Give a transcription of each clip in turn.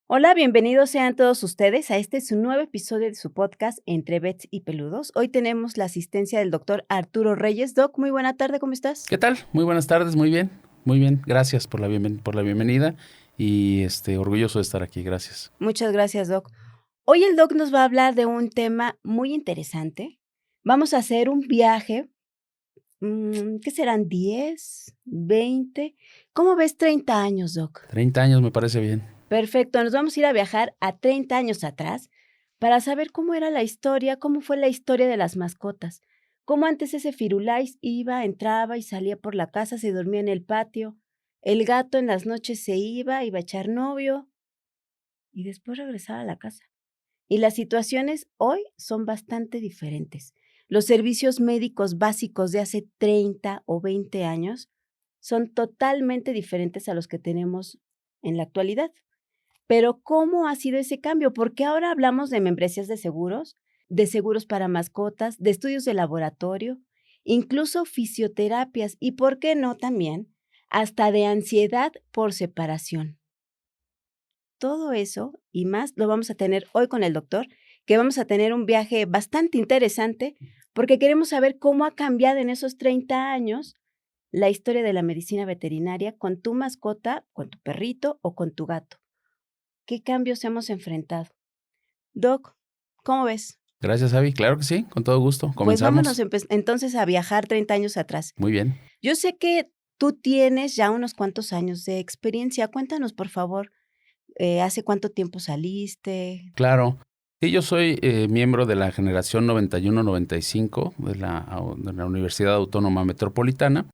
Hola, bienvenidos sean todos ustedes a este su nuevo episodio de su podcast Entre Vets y Peludos. Hoy tenemos la asistencia del doctor Arturo Reyes. Doc, muy buena tarde, ¿cómo estás? ¿Qué tal? Muy buenas tardes, muy bien, muy bien. Gracias por la bienvenida y orgulloso de estar aquí, gracias. Muchas gracias, Doc. Hoy el Doc nos va a hablar de un tema muy interesante. Vamos a hacer un viaje, ¿qué serán? ¿10? ¿20? ¿Cómo ves 30 años, Doc? 30 años me parece bien. Perfecto, nos vamos a ir a viajar a 30 años atrás para saber cómo era la historia, cómo fue la historia de las mascotas, cómo antes ese Firulais iba, entraba y salía por la casa, se dormía en el patio, el gato en las noches se iba a echar novio y después regresaba a la casa. Y las situaciones hoy son bastante diferentes. Los servicios médicos básicos de hace 30 o 20 años son totalmente diferentes a los que tenemos en la actualidad. Pero, ¿cómo ha sido ese cambio? Porque ahora hablamos de membresías de seguros para mascotas, de estudios de laboratorio, incluso fisioterapias y, ¿por qué no también, hasta de ansiedad por separación? Todo eso y más lo vamos a tener hoy con el doctor, que vamos a tener un viaje bastante interesante, porque queremos saber cómo ha cambiado en esos 30 años la historia de la medicina veterinaria con tu mascota, con tu perrito o con tu gato. ¿Qué cambios hemos enfrentado? Doc, ¿cómo ves? Gracias, Avi. Claro que sí, con todo gusto. Pues vámonos Comenzamos. entonces a viajar 30 años atrás. Muy bien. Yo sé que tú tienes ya unos cuantos años de experiencia. Cuéntanos, por favor, ¿hace cuánto tiempo saliste? Claro. Sí, yo soy miembro de la generación 91-95 de la Universidad Autónoma Metropolitana.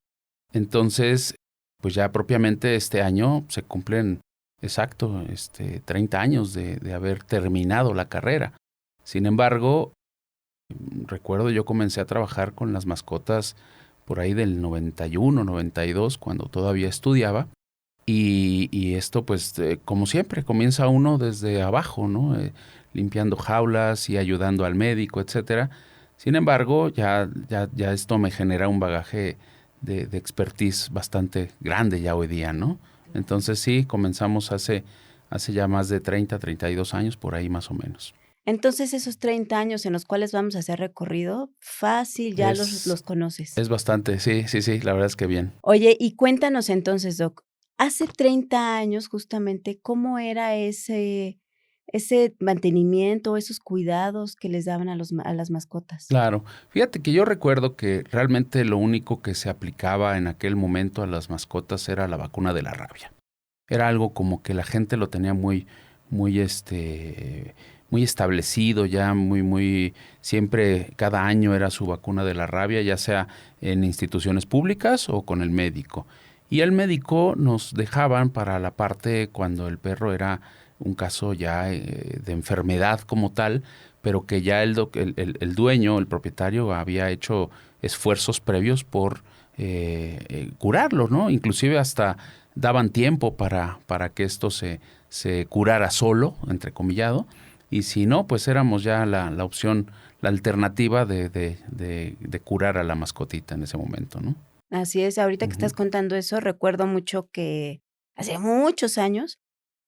Entonces, pues ya propiamente este año se cumplen exacto 30 años de haber terminado la carrera. Sin embargo, recuerdo yo comencé a trabajar con las mascotas por ahí del 91, 92, cuando todavía estudiaba. Y esto, pues, como siempre, comienza uno desde abajo, ¿no? Limpiando jaulas y ayudando al médico, etcétera. Sin embargo, ya esto me genera un bagaje de expertise bastante grande ya hoy día, ¿no? Entonces sí, comenzamos hace ya más de 32 años, por ahí más o menos. Entonces, esos 30 años en los cuales vamos a hacer recorrido, fácil, ya Es, los conoces. es bastante, sí, sí, sí, la verdad es que bien. Oye, y cuéntanos entonces, Doc, hace 30 años, justamente, ¿cómo era ese mantenimiento, esos cuidados que les daban a las mascotas? Claro, fíjate que yo recuerdo que realmente lo único que se aplicaba en aquel momento a las mascotas era la vacuna de la rabia. Era algo como que la gente lo tenía muy, muy establecido ya, siempre cada año era su vacuna de la rabia, ya sea en instituciones públicas o con el médico. Y el médico nos dejaban para la parte cuando el perro era un caso ya de enfermedad como tal, pero que ya el dueño, el propietario, había hecho esfuerzos previos por curarlo, ¿no? Inclusive hasta daban tiempo para que esto se curara solo, entrecomillado, y si no, pues éramos ya la opción, la alternativa de curar a la mascotita en ese momento, ¿no? Así es, ahorita que Ujú, estás contando eso, recuerdo mucho que hace muchos años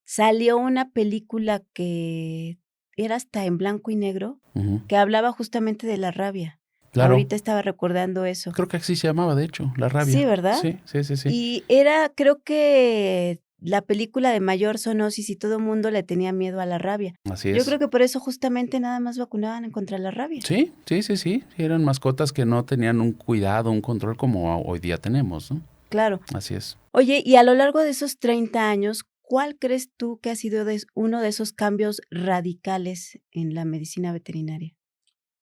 salió una película que era hasta en blanco y negro, ujú. que hablaba justamente de la rabia. Claro, Ahorita estaba recordando eso. creo que así se llamaba, de hecho, la Sí, rabia. ¿verdad? Sí, sí, sí, sí. Y era, creo que la película de mayor zoonosis y todo mundo le tenía miedo a la rabia. Así Yo creo es. que por eso justamente nada más vacunaban contra la rabia. Sí, sí, sí, sí. Eran mascotas que no tenían un cuidado, un control como hoy día tenemos, ¿no? Claro. Así es. Oye, y a lo largo de esos 30 años, ¿cuál crees tú que ha sido uno de esos cambios radicales en la medicina veterinaria?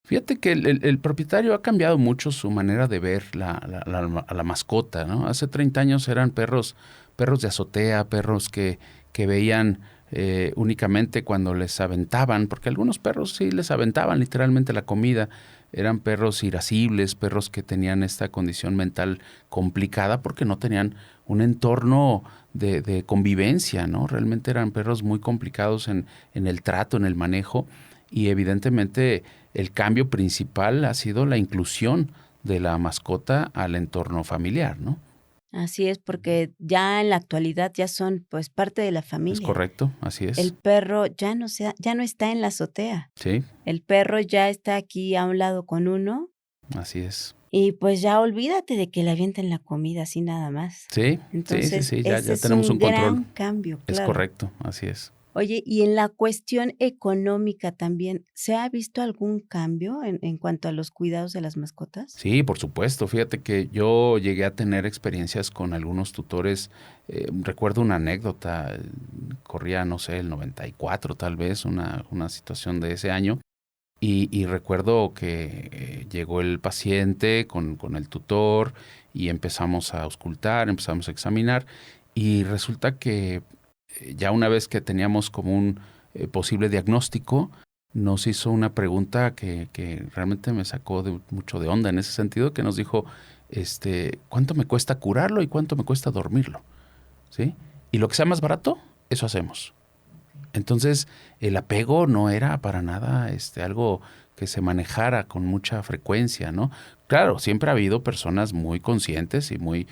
Fíjate que el propietario ha cambiado mucho su manera de ver a la mascota, ¿no? Hace 30 años eran perros de azotea, perros que veían únicamente cuando les aventaban, porque algunos perros sí les aventaban literalmente la comida. Eran perros irascibles, perros que tenían esta condición mental complicada porque no tenían un entorno de convivencia, ¿no? Realmente eran perros muy complicados en el trato, en el manejo, y evidentemente el cambio principal ha sido la inclusión de la mascota al entorno familiar, ¿no? Así es, porque ya en la actualidad ya son, pues, parte de la Es familia. correcto, así El es. perro ya no está en la azotea. Sí, El perro ya está aquí a un lado con uno así es. y, pues, ya olvídate de que le avienten la comida así nada más. Sí, sí, sí, Entonces, sí, ese ya es tenemos un un control. gran cambio, Es claro. correcto, así es. Oye, y en la cuestión económica también, ¿se ha visto algún cambio en cuanto a los cuidados de las mascotas? Sí, por supuesto. Fíjate que yo llegué a tener experiencias con algunos tutores. Recuerdo una anécdota, corría, no sé, el 94 tal vez, una situación de ese año. Y recuerdo que llegó el paciente con el tutor y empezamos a auscultar, empezamos a examinar y resulta que ya una vez que teníamos como un posible diagnóstico, nos hizo una pregunta que realmente me sacó mucho de onda en ese sentido, que nos dijo, ¿cuánto me cuesta curarlo y cuánto me cuesta dormirlo? ¿Sí? Y lo que sea más barato, eso hacemos. Entonces, el apego no era para nada algo que se manejara con mucha frecuencia, ¿no? Claro, siempre ha habido personas muy conscientes y muy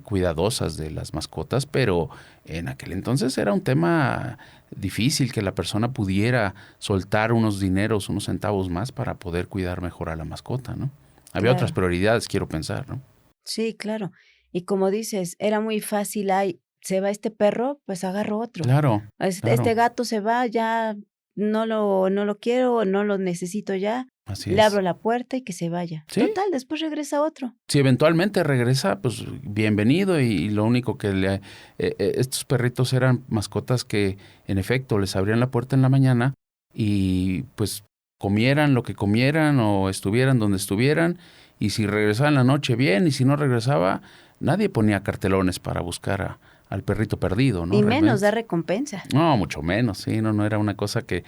cuidadosas de las mascotas, pero en aquel entonces era un tema difícil que la persona pudiera soltar unos dineros, unos centavos más para poder cuidar mejor a la mascota, ¿no? Había otras Claro. prioridades, quiero pensar, ¿no? Sí, claro. Y como dices, era muy fácil, ay, se va este perro, pues agarro otro. Claro, Este claro, gato se va, ya no lo quiero, no lo necesito ya, así le abro es. la puerta y que se vaya. Sí, Total, después regresa otro. si eventualmente regresa, pues bienvenido y lo único que estos perritos eran mascotas que en efecto les abrían la puerta en la mañana y pues comieran lo que comieran o estuvieran donde estuvieran y si regresaba en la noche bien y si no regresaba nadie ponía cartelones para buscar al perrito perdido, ¿no? Y menos da Realmente. recompensa. No, mucho menos, sí, no era una cosa que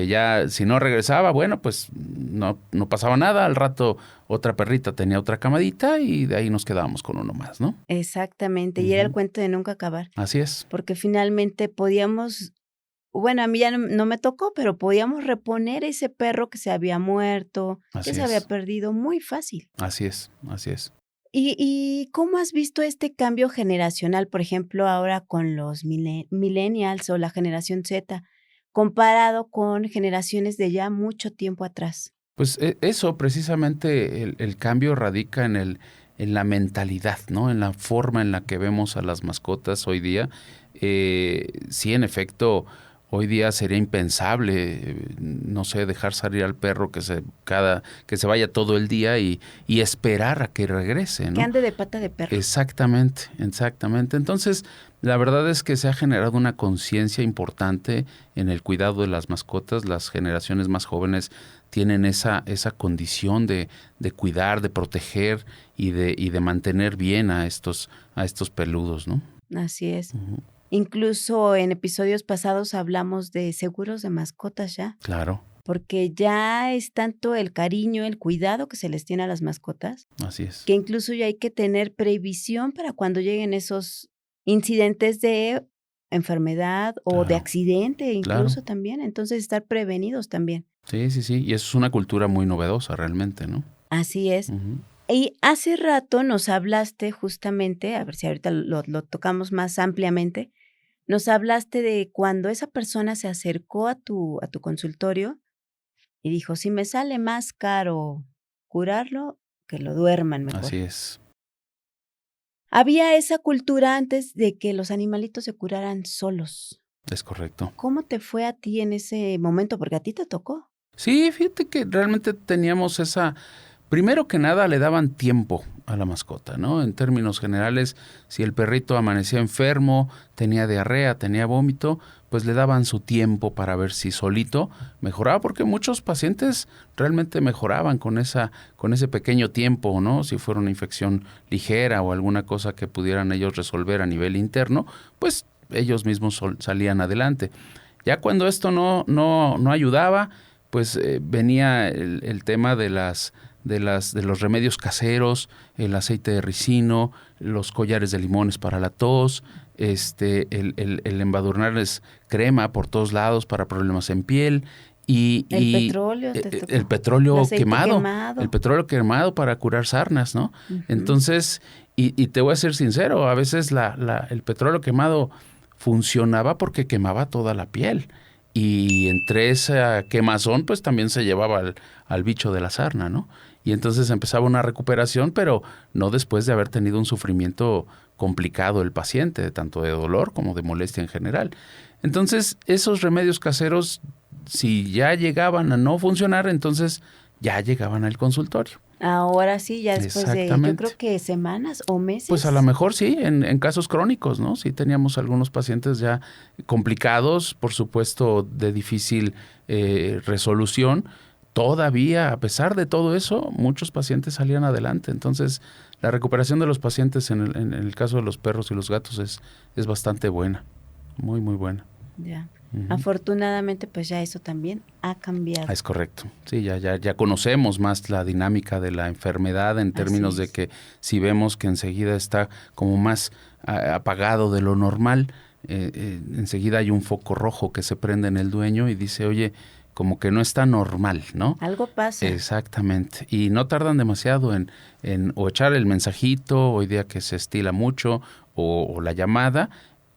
ya, si no regresaba, bueno, pues no pasaba nada, al rato otra perrita tenía otra camadita y de ahí nos quedábamos con uno más, ¿no? Exactamente, y era el Ujú. cuento de nunca acabar, Así es, porque finalmente podíamos, bueno, a mí ya no me tocó, pero podíamos reponer ese perro que se había muerto, que así se había es, perdido muy fácil. así es, así es. ¿Y cómo has visto este cambio generacional, por ejemplo, ahora con los millennials o la generación Z, comparado con generaciones de ya mucho tiempo atrás? Pues eso, precisamente el cambio radica en la mentalidad, ¿no? En la forma en la que vemos a las mascotas hoy día. Sí, en efecto, hoy día sería impensable, no sé, dejar salir al perro que se vaya todo el día y esperar a que regrese, Que ¿no? ande de pata de perro. Exactamente, exactamente. Entonces, la verdad es que se ha generado una conciencia importante en el cuidado de las mascotas. Las generaciones más jóvenes tienen esa condición de cuidar, de proteger y de mantener bien a estos peludos, ¿no? Así es. Ujú. Incluso en episodios pasados hablamos de seguros de mascotas ya, Claro, porque ya es tanto el cariño, el cuidado que se les tiene a las mascotas, así es. que incluso ya hay que tener previsión para cuando lleguen esos incidentes de enfermedad o de Claro, accidente, claro. incluso también. Entonces, estar prevenidos también. Sí, sí, sí. Y eso es una cultura muy novedosa realmente, ¿no? Así es. Ujú. Y hace rato nos hablaste justamente, a ver si ahorita lo tocamos más ampliamente, nos hablaste de cuando esa persona se acercó a tu consultorio y dijo: "Si me sale más caro curarlo, que lo duerman mejor". Así es, Había esa cultura antes de que los animalitos se curaran solos. es correcto. ¿Cómo te fue a ti en ese momento? Porque a ti te tocó. Sí, fíjate que realmente teníamos esa. Primero que nada, le daban tiempo a la mascota, ¿no? En términos generales, si el perrito amanecía enfermo, tenía diarrea, tenía vómito, pues le daban su tiempo para ver si solito mejoraba, porque muchos pacientes realmente mejoraban con ese pequeño tiempo, ¿no? Si fuera una infección ligera o alguna cosa que pudieran ellos resolver a nivel interno, pues ellos mismos salían adelante. Ya cuando esto no ayudaba, pues venía el tema de los remedios caseros, el aceite de ricino, los collares de limones para la tos, el embadurnarles crema por todos lados para problemas en piel El petróleo te tocó. el El petróleo aceite quemado, quemado. el petróleo quemado para curar sarnas, ¿no? Ujú. Entonces, Y te voy a ser sincero, a veces el petróleo quemado funcionaba porque quemaba toda la piel. Y entre esa quemazón, pues también se llevaba al bicho de la sarna, ¿no? Y entonces empezaba una recuperación, pero no después de haber tenido un sufrimiento complicado el paciente, tanto de dolor como de molestia en general. Entonces, esos remedios caseros, si ya llegaban a no funcionar, entonces ya llegaban al consultorio. Ahora sí, ya después de, yo Exactamente. creo que semanas o Pues a lo meses. mejor sí, en casos crónicos, ¿no? Sí teníamos algunos pacientes ya complicados, por supuesto de difícil resolución. Todavía, a pesar de todo eso, muchos pacientes salían adelante. Entonces, la recuperación de los pacientes en el caso de los perros y los gatos es bastante buena, muy, muy buena. Ya. Ujú. Afortunadamente, pues ya eso también ha cambiado. Es correcto. Sí, ya conocemos más la dinámica de la enfermedad en términos Así de es. que si vemos que enseguida está como más apagado de lo normal, enseguida hay un foco rojo que se prende en el dueño y dice, oye, como que no está normal, ¿no? Algo pasa. Exactamente. Y no tardan demasiado en o echar el mensajito, hoy día que se estila mucho, o la llamada,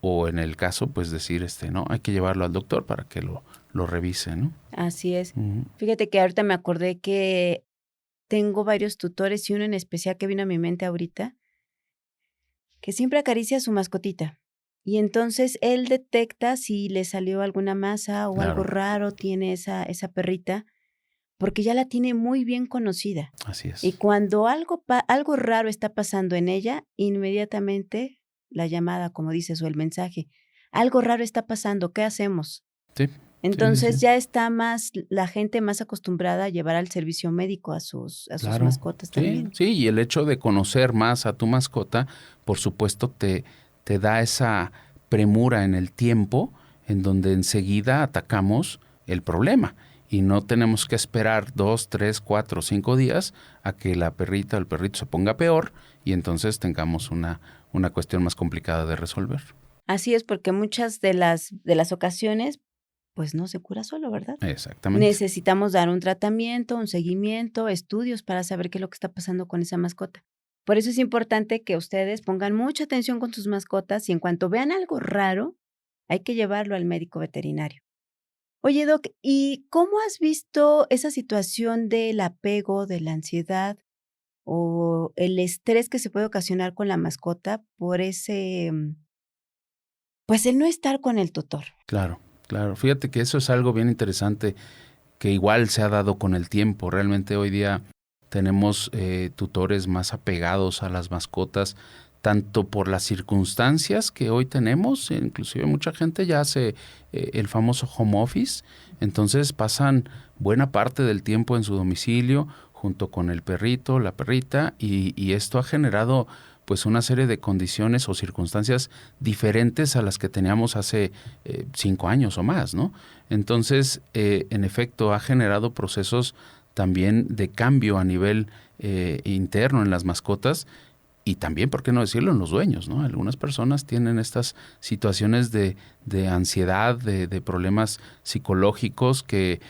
o en el caso, pues decir, no, hay que llevarlo al doctor para que lo revise, ¿no? Así es. Ujú. Fíjate que ahorita me acordé que tengo varios tutores y uno en especial que vino a mi mente ahorita, que siempre acaricia a su mascotita. Y entonces él detecta si le salió alguna masa o algo Claro, raro tiene esa perrita, porque ya la tiene muy bien conocida. así Y es. cuando algo raro está pasando en ella, inmediatamente la llamada, como dices, o el mensaje, algo raro está pasando, ¿qué hacemos? Sí, sí, sí, Entonces sí. ya está más la gente más acostumbrada a llevar al servicio médico a sus Claro. mascotas Sí, también. sí, y el hecho de conocer más a tu mascota, por supuesto, te da esa premura en el tiempo en donde enseguida atacamos el problema. Y no tenemos que esperar 2, 3, 4, 5 días a que la perrita o el perrito se ponga peor y entonces tengamos una cuestión más complicada de resolver. Así es, porque muchas de las ocasiones, pues no se cura solo, ¿verdad? Exactamente. Necesitamos dar un tratamiento, un seguimiento, estudios para saber qué es lo que está pasando con esa mascota. Por eso es importante que ustedes pongan mucha atención con sus mascotas y en cuanto vean algo raro, hay que llevarlo al médico veterinario. Oye, Doc, ¿y cómo has visto esa situación del apego, de la ansiedad o el estrés que se puede ocasionar con la mascota por pues el no estar con el tutor? Claro, claro. Fíjate que eso es algo bien interesante que igual se ha dado con el tiempo. Realmente hoy día tenemos tutores más apegados a las mascotas, tanto por las circunstancias que hoy tenemos, inclusive mucha gente ya hace el famoso home office, entonces pasan buena parte del tiempo en su domicilio junto con el perrito, la perrita, y esto ha generado pues una serie de condiciones o circunstancias diferentes a las que teníamos hace 5 años o más, ¿no? Entonces, en efecto, ha generado procesos también de cambio a nivel interno en las mascotas y también, ¿por qué no decirlo?, en los dueños, ¿no? Algunas personas tienen estas situaciones de ansiedad, de problemas psicológicos que,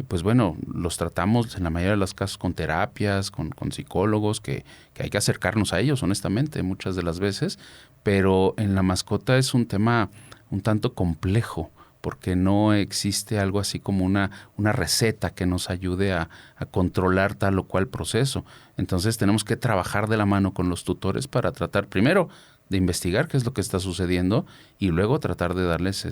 pues bueno, los tratamos en la mayoría de los casos con terapias, con psicólogos, que hay que acercarnos a ellos, honestamente, muchas de las veces, pero en la mascota es un tema un tanto complejo, porque no existe algo así como una receta que nos ayude a controlar tal o cual proceso. Entonces tenemos que trabajar de la mano con los tutores para tratar primero de investigar qué es lo que está sucediendo y luego tratar de darles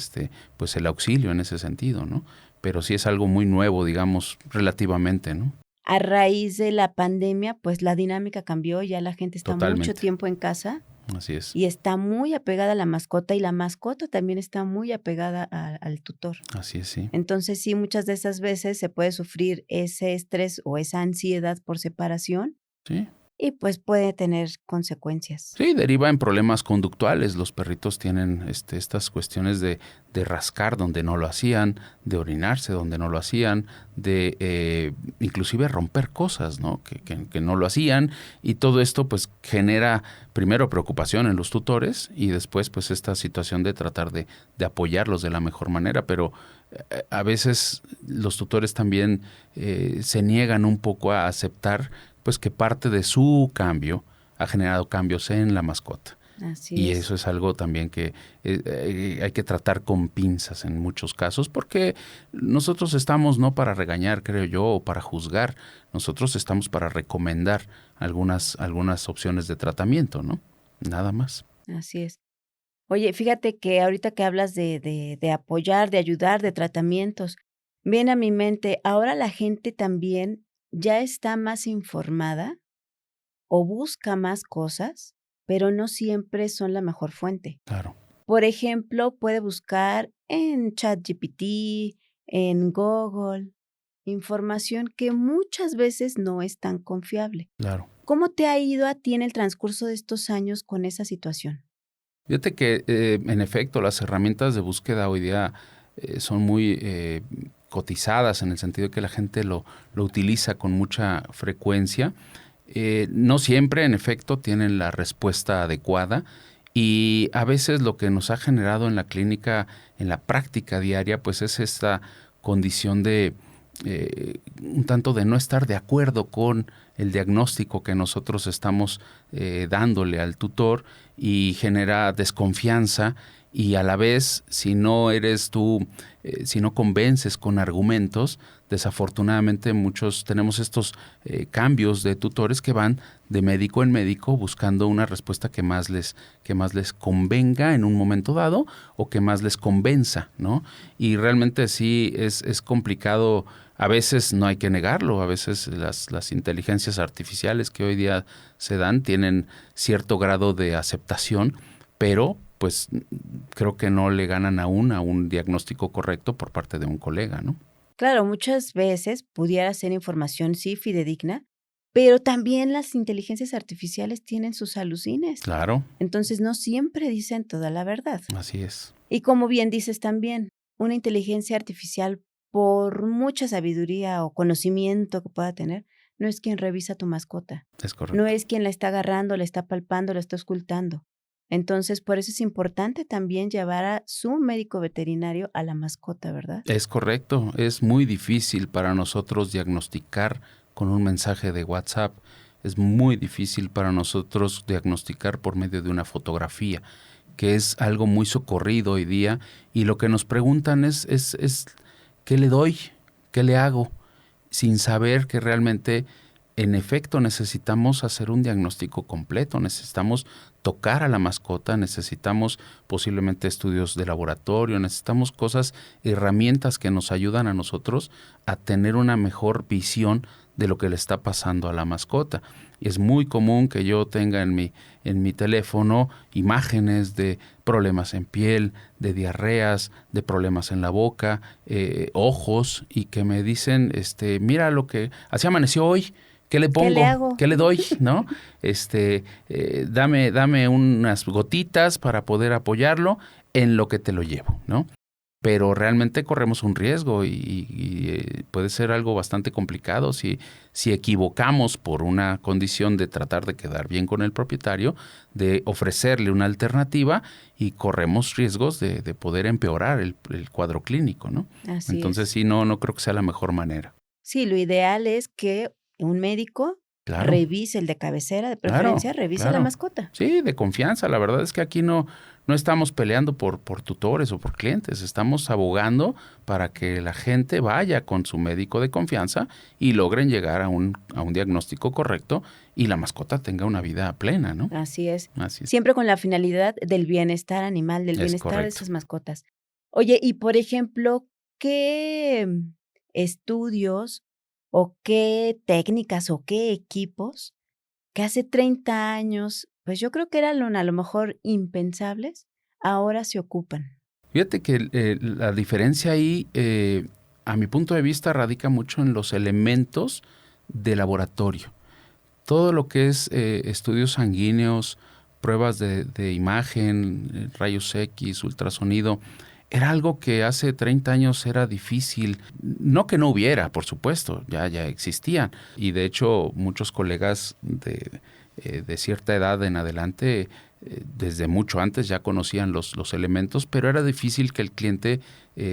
pues el auxilio en ese sentido, ¿no? Pero sí es algo muy nuevo, digamos, relativamente, ¿no? A raíz de la pandemia, pues la dinámica cambió, ya la gente está mucho Totalmente. tiempo en casa Así es. y está muy apegada a la mascota y la mascota también está muy apegada al tutor. Así es, sí. Entonces, sí, muchas de esas veces se puede sufrir ese estrés o esa ansiedad por separación Sí. y pues puede tener consecuencias. Sí, deriva en problemas conductuales. Los perritos tienen estas cuestiones de rascar donde no lo hacían, de orinarse donde no lo hacían, de inclusive romper cosas, ¿no? Que no lo hacían. Y todo esto pues genera primero preocupación en los tutores y después pues esta situación de tratar de apoyarlos de la mejor manera. Pero a veces los tutores también se niegan un poco a aceptar pues que parte de su cambio ha generado cambios en la mascota. Así Y es. eso es algo también que hay que tratar con pinzas en muchos casos, porque nosotros estamos no para regañar, creo yo, o para juzgar. Nosotros estamos para recomendar algunas opciones de tratamiento, ¿no? Nada más. Así es. Oye, fíjate que ahorita que hablas de apoyar, de ayudar, de tratamientos, viene a mi mente, ahora la gente también ya está más informada o busca más cosas, pero no siempre son la mejor fuente. Claro, Por ejemplo, puede buscar en ChatGPT, en Google, información que muchas veces no es tan confiable. claro. ¿Cómo te ha ido a ti en el transcurso de estos años con esa situación? Fíjate que, en efecto, las herramientas de búsqueda hoy día son muy cotizadas en el sentido de que la gente lo utiliza con mucha frecuencia. No siempre, en efecto, tienen la respuesta adecuada y a veces lo que nos ha generado en la clínica, en la práctica diaria, pues es esta condición de un tanto de no estar de acuerdo con el diagnóstico que nosotros estamos dándole al tutor y genera desconfianza y a la vez si no eres tú, si no convences con argumentos, desafortunadamente muchos tenemos estos cambios de tutores que van de médico en médico buscando una respuesta que más les convenga en un momento dado o que más les convenza, ¿no? Y realmente sí es complicado. A veces no hay que negarlo, a veces las inteligencias artificiales que hoy día se dan tienen cierto grado de aceptación, pero pues creo que no le ganan aún a un diagnóstico correcto por parte de un colega, ¿no? Claro, muchas veces pudiera ser información sí fidedigna, pero también las inteligencias artificiales tienen sus alucines. Claro, Entonces no siempre dicen toda la verdad. así es. Y como bien dices también, una inteligencia artificial, por mucha sabiduría o conocimiento que pueda tener, no es quien revisa tu mascota, Es no correcto. es quien la está agarrando, la está palpando, la está auscultando. Entonces, por eso es importante también llevar a su médico veterinario a la mascota, ¿verdad? Es correcto. Es muy difícil para nosotros diagnosticar con un mensaje de WhatsApp. Es muy difícil para nosotros diagnosticar por medio de una fotografía, que es algo muy socorrido hoy día. Y lo que nos preguntan es ¿qué le doy? ¿Qué le hago? Sin saber que realmente, en efecto, necesitamos hacer un diagnóstico completo, necesitamos tocar a la mascota, necesitamos posiblemente estudios de laboratorio, necesitamos cosas, herramientas que nos ayudan a nosotros a tener una mejor visión de lo que le está pasando a la mascota. Y es muy común que yo tenga en mi teléfono imágenes de problemas en piel, de diarreas, de problemas en la boca, ojos, y que me dicen, mira lo que así amaneció hoy. ¿Qué le ¿Qué le pongo? hago? ¿Qué le doy? ¿No? Dame unas gotitas para poder apoyarlo en lo que te lo llevo, ¿no? Pero realmente corremos un riesgo y puede ser algo bastante complicado si equivocamos por una condición de tratar de quedar bien con el propietario, de ofrecerle una alternativa y corremos riesgos de poder empeorar el cuadro clínico, ¿no? Así Entonces es. sí, no creo que sea la mejor manera. Sí, lo ideal es que un médico Claro. revise, el de cabecera, de Claro, preferencia, revise la claro. mascota. Sí, de confianza. La verdad es que aquí no estamos peleando por tutores o por clientes. Estamos abogando para que la gente vaya con su médico de confianza y logren llegar a un diagnóstico correcto y la mascota tenga una vida plena, ¿no? Así es. Así es. Siempre con la finalidad del bienestar animal, del Es bienestar de correcto. esas mascotas. Oye, y por ejemplo, ¿qué estudios o qué técnicas o qué equipos que hace 30 años, pues yo creo que eran a lo mejor impensables, ahora se ocupan? Fíjate que la diferencia ahí, a mi punto de vista, radica mucho en los elementos de laboratorio. Todo lo que es estudios sanguíneos, pruebas de imagen, rayos X, ultrasonido, era algo que hace 30 años era difícil. No que no hubiera, por supuesto, ya existían. Y de hecho muchos colegas de cierta edad en adelante desde mucho antes ya conocían los elementos, pero era difícil que el cliente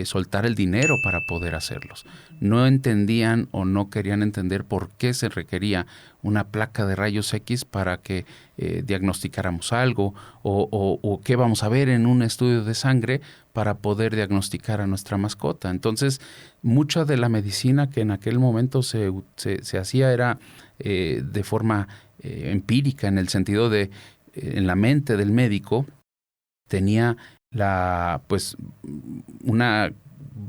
soltara el dinero para poder hacerlos. No entendían o no querían entender por qué se requería una placa de rayos X para que diagnosticáramos algo o qué vamos a ver en un estudio de sangre para poder diagnosticar a nuestra mascota. Entonces, mucha de la medicina que en aquel momento se hacía era de forma empírica, en el sentido de en la mente del médico tenía una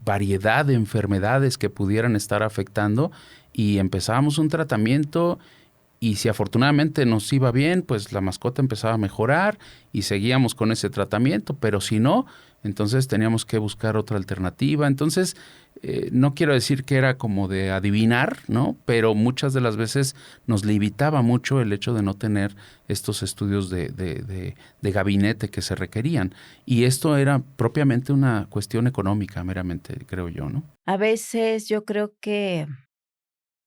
variedad de enfermedades que pudieran estar afectando y empezábamos un tratamiento y si afortunadamente nos iba bien, pues la mascota empezaba a mejorar y seguíamos con ese tratamiento, pero si no, entonces teníamos que buscar otra alternativa. Entonces, no quiero decir que era como de adivinar, ¿no? Pero muchas de las veces nos limitaba mucho el hecho de no tener estos estudios de gabinete que se requerían. Y esto era propiamente una cuestión económica, meramente, creo yo, ¿no? A veces yo creo que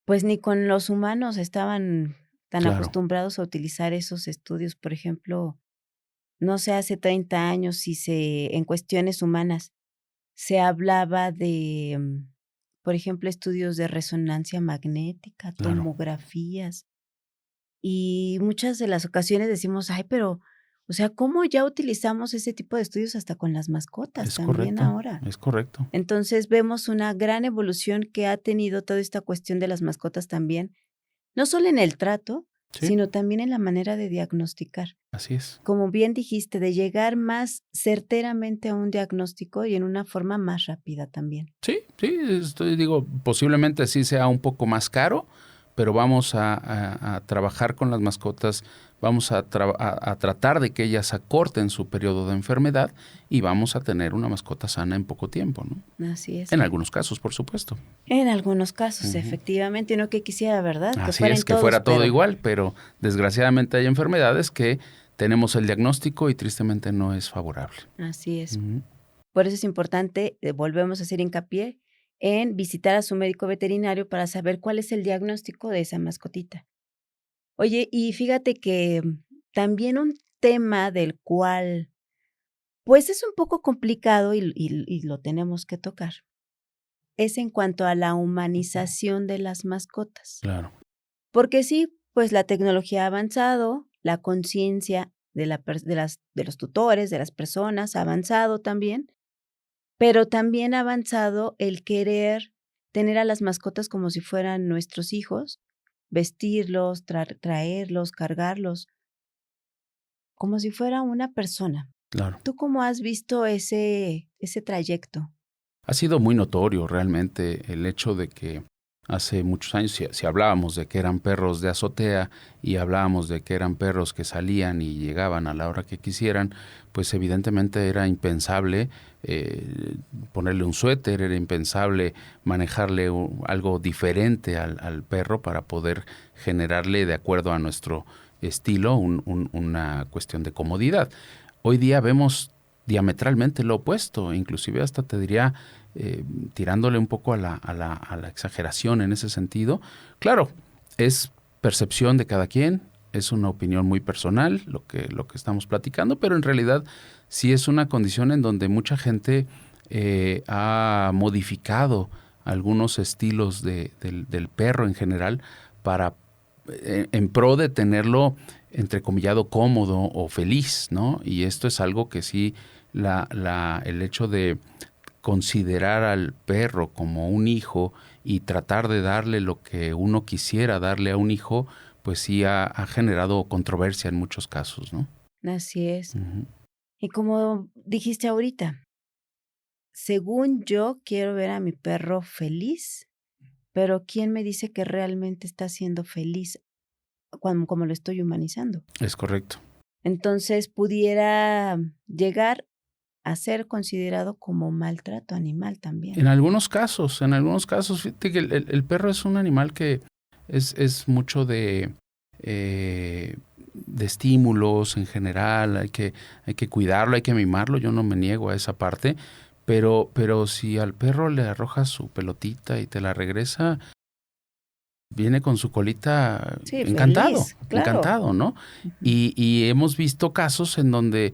pues ni con los humanos estaban tan Claro, acostumbrados a utilizar esos estudios. Por ejemplo, no sé, hace 30 años, si en cuestiones humanas se hablaba de, por ejemplo, estudios de resonancia magnética, claro. tomografías, y muchas de las ocasiones decimos: "Ay, pero, o sea, ¿cómo ya utilizamos ese tipo de estudios hasta con las mascotas Es también correcto, ahora?". es correcto. Entonces, vemos una gran evolución que ha tenido toda esta cuestión de las mascotas también, no solo en el trato, Sí, sino también en la manera de diagnosticar. así es. Como bien dijiste, de llegar más certeramente a un diagnóstico y en una forma más rápida también. Sí, sí, digo, posiblemente sí sea un poco más caro, pero vamos a trabajar con las mascotas, vamos a tratar de que ellas acorten su periodo de enfermedad y vamos a tener una mascota sana en poco tiempo, ¿no? Así es. En algunos casos, por supuesto. En algunos casos, Ujú. efectivamente, uno que quisiera, ¿verdad? Que Así fuera es, en que todos, fuera todo pero igual, pero desgraciadamente hay enfermedades que tenemos el diagnóstico y tristemente no es favorable. así es. Ujú. Por eso es importante, volvemos a hacer hincapié en visitar a su médico veterinario para saber cuál es el diagnóstico de esa mascotita. Oye, y fíjate que también un tema del cual, pues, es un poco complicado y lo tenemos que tocar, es en cuanto a la humanización de las mascotas. Claro, Porque sí, pues, la tecnología ha avanzado, la conciencia de la pers de los tutores, de las personas ha avanzado también, pero también ha avanzado el querer tener a las mascotas como si fueran nuestros hijos, vestirlos, traerlos, cargarlos, como si fuera una persona. claro. ¿Tú cómo has visto ese trayecto? Ha sido muy notorio realmente el hecho de que hace muchos años, si hablábamos de que eran perros de azotea y hablábamos de que eran perros que salían y llegaban a la hora que quisieran, pues evidentemente era impensable ponerle un suéter, era impensable manejarle algo diferente al perro para poder generarle, de acuerdo a nuestro estilo, una cuestión de comodidad. Hoy día vemos diametralmente lo opuesto, inclusive hasta te diría tirándole un poco a la exageración en ese sentido. Claro, es percepción de cada quien, es una opinión muy personal lo que estamos platicando, pero en realidad sí es una condición en donde mucha gente ha modificado algunos estilos del perro en general para en pro de tenerlo entrecomillado cómodo o feliz, ¿no? Y esto es algo que sí el hecho de considerar al perro como un hijo y tratar de darle lo que uno quisiera darle a un hijo, pues sí ha generado controversia en muchos casos, ¿no? Así es. Ujú. Y como dijiste ahorita, según yo quiero ver a mi perro feliz, pero ¿quién me dice que realmente está siendo feliz como lo estoy humanizando? Es correcto. Entonces pudiera llegar a ser considerado como maltrato animal también. En algunos casos, fíjate que el perro es un animal que es mucho de estímulos en general, hay que cuidarlo, hay que mimarlo, yo no me niego a esa parte, pero si al perro le arrojas su pelotita y te la regresa, viene con su colita Sí, encantado, feliz, claro. encantado, ¿no? Ujú. Y hemos visto casos en donde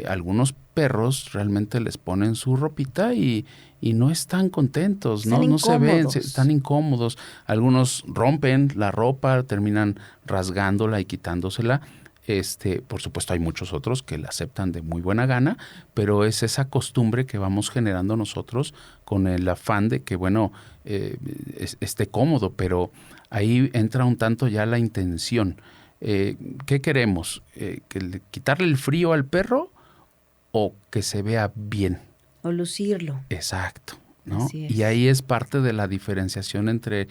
algunos perros realmente les ponen su ropita y no están contentos, Están no se ven, están incómodos. incómodos. Algunos rompen la ropa, terminan rasgándola y quitándosela. Por supuesto hay muchos otros que la aceptan de muy buena gana, pero es esa costumbre que vamos generando nosotros con el afán de que, bueno, esté cómodo, pero ahí entra un tanto ya la intención. ¿Qué queremos? ¿Quitarle el frío al perro o que se vea bien? O lucirlo. Exacto, ¿no? Así Y es. ahí es parte de la diferenciación entre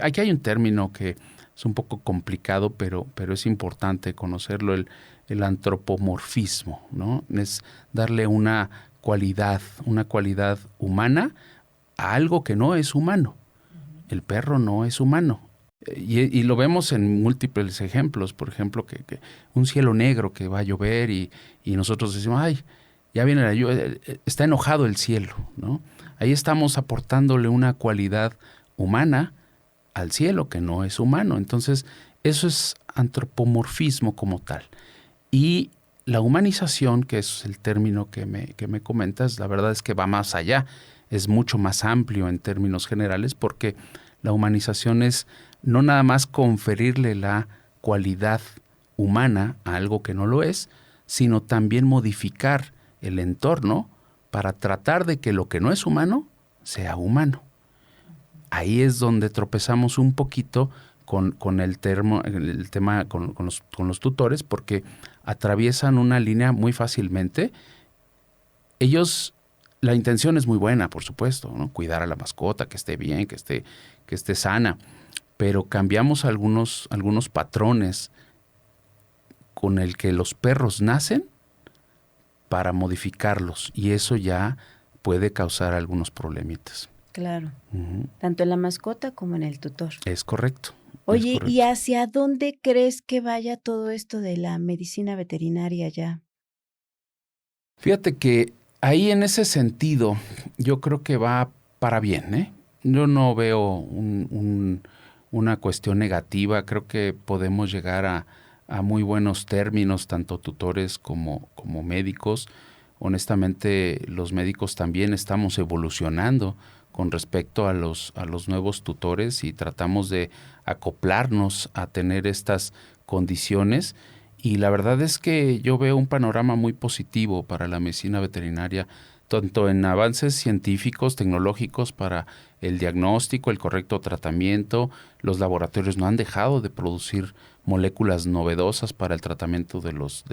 aquí hay un término que es un poco complicado, pero es importante conocerlo, el antropomorfismo, ¿no? Es darle una cualidad humana a algo que no es humano. El perro no es humano. Y lo vemos en múltiples ejemplos, por ejemplo, que un cielo negro que va a llover y nosotros decimos, ay, ya viene la lluvia, está enojado el cielo, ¿no? Ahí estamos aportándole una cualidad humana al cielo que no es humano. Entonces, eso es antropomorfismo como tal. Y la humanización, que es el término que me comentas, la verdad es que va más allá, es mucho más amplio en términos generales, porque la humanización es no nada más conferirle la cualidad humana a algo que no lo es, sino también modificar el entorno para tratar de que lo que no es humano sea humano. Ahí es donde tropezamos un poquito con el tema con los tutores, porque atraviesan una línea muy fácilmente. Ellos, la intención es muy buena, por supuesto, ¿no? Cuidar a la mascota, que esté bien, que esté sana, pero cambiamos algunos patrones con el que los perros nacen para modificarlos, y eso ya puede causar algunos problemitas. Claro. Ujú. Tanto en la mascota como en el tutor. Es correcto, es Oye, ¿y correcto. hacia dónde crees que vaya todo esto de la medicina veterinaria ya? Fíjate que ahí en ese sentido yo creo que va para bien, ¿eh? Yo no veo una cuestión negativa, creo que podemos llegar a muy buenos términos, tanto tutores como médicos. Honestamente, los médicos también estamos evolucionando con respecto a los nuevos tutores y tratamos de acoplarnos a tener estas condiciones. Y la verdad es que yo veo un panorama muy positivo para la medicina veterinaria, tanto en avances científicos, tecnológicos para el diagnóstico, el correcto tratamiento. Los laboratorios no han dejado de producir moléculas novedosas para el tratamiento de los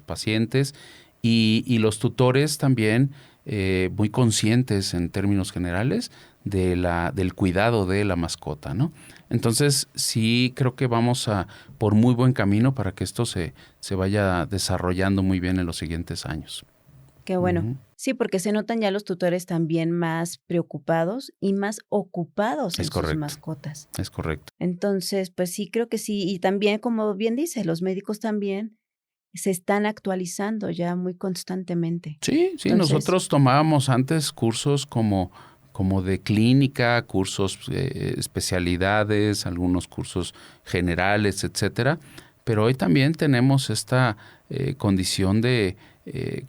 pacientes y los tutores también muy conscientes en términos generales del cuidado de la mascota, ¿no? Entonces sí creo que vamos por muy buen camino para que esto se vaya desarrollando muy bien en los siguientes años. Qué bueno. Ujú. Sí, porque se notan ya los tutores también más preocupados y más ocupados Es en sus correcto, mascotas. es correcto. Entonces, pues sí, creo que sí. Y también, como bien dices, los médicos también se están actualizando ya muy constantemente. Sí, sí, Entonces, nosotros tomábamos antes cursos como de clínica, cursos, especialidades, algunos cursos generales, etcétera, pero hoy también tenemos esta condición de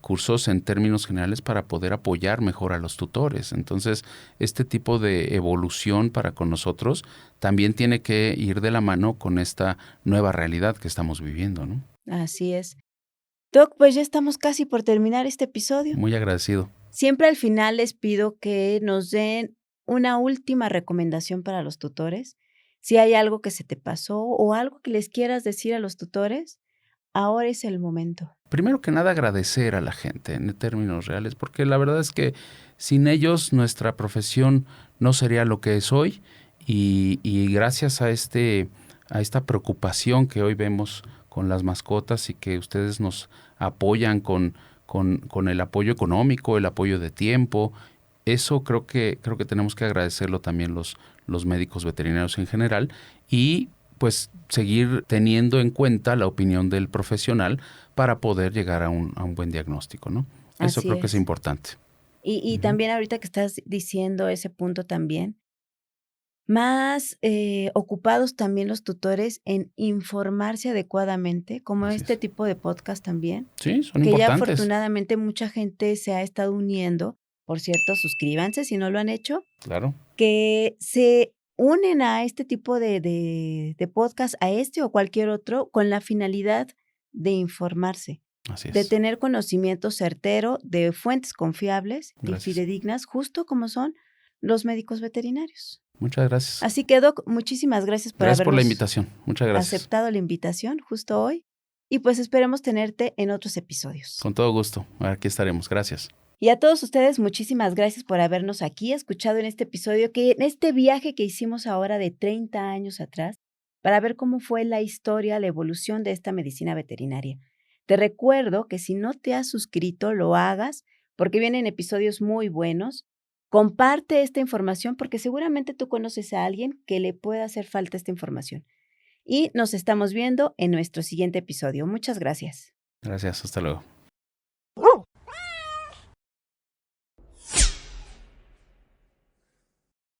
cursos en términos generales para poder apoyar mejor a los tutores. Entonces, este tipo de evolución para con nosotros también tiene que ir de la mano con esta nueva realidad que estamos viviendo, ¿no? así es. Doc, pues ya estamos casi por terminar este episodio. Muy agradecido. Siempre al final les pido que nos den una última recomendación para los tutores. Si hay algo que se te pasó o algo que les quieras decir a los tutores, ahora es el momento. Primero que nada agradecer a la gente en términos reales, porque la verdad es que sin ellos nuestra profesión no sería lo que es hoy y gracias a esta preocupación que hoy vemos con las mascotas y que ustedes nos apoyan con el apoyo económico, el apoyo de tiempo, eso creo que tenemos que agradecerlo también los médicos veterinarios en general y pues seguir teniendo en cuenta la opinión del profesional para poder llegar a un buen diagnóstico, ¿no? Eso Así creo que es es. importante. Y Ujú. también ahorita que estás diciendo ese punto también, más ocupados también los tutores en informarse adecuadamente, como Así este es. tipo de podcast también, Sí, son que ya importantes. afortunadamente mucha gente se ha estado uniendo. Por cierto, suscríbanse si no lo han hecho, Claro, que se unen a este tipo de podcast, a este o cualquier otro, con la finalidad de informarse, así de es. tener conocimiento certero de fuentes confiables y Gracias. fidedignas, justo como son los médicos veterinarios. Muchas gracias. Así que, Doc, muchísimas gracias por Gracias por la habernos invitación. Muchas gracias. aceptado la invitación justo hoy y pues esperemos tenerte en otros episodios. Con todo gusto. Aquí estaremos. Gracias. Y a todos ustedes, muchísimas gracias por habernos aquí escuchado en este episodio, en este viaje que hicimos ahora de 30 años atrás, para ver cómo fue la historia, la evolución de esta medicina veterinaria. Te recuerdo que si no te has suscrito, lo hagas, porque vienen episodios muy buenos. Comparte esta información porque seguramente tú conoces a alguien que le pueda hacer falta esta información. Y nos estamos viendo en nuestro siguiente episodio. Muchas gracias. Gracias. Hasta luego.